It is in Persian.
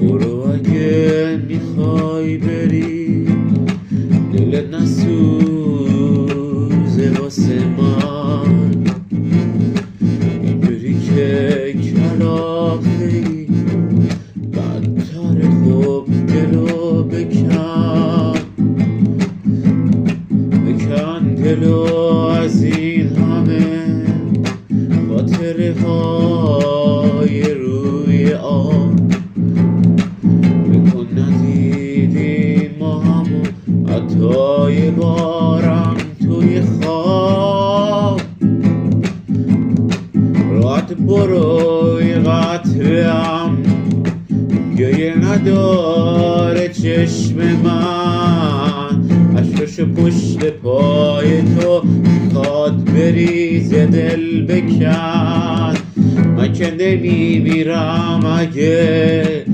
برو اگه میخوای بری، دلت نسوزه واسه من، اینجوری که کلافه‌ای بدتر. خوب دلو بکن دلو از این همه خاطره های روی آب. بکن ندیدیم ما همو حتی یه بارم توی خواب. راحت برو یه قطره‌ام گریه نداره چشم من، اشکشو پشت پای تو میخواد بریزه دل بکن. من که نمیمیرم اگه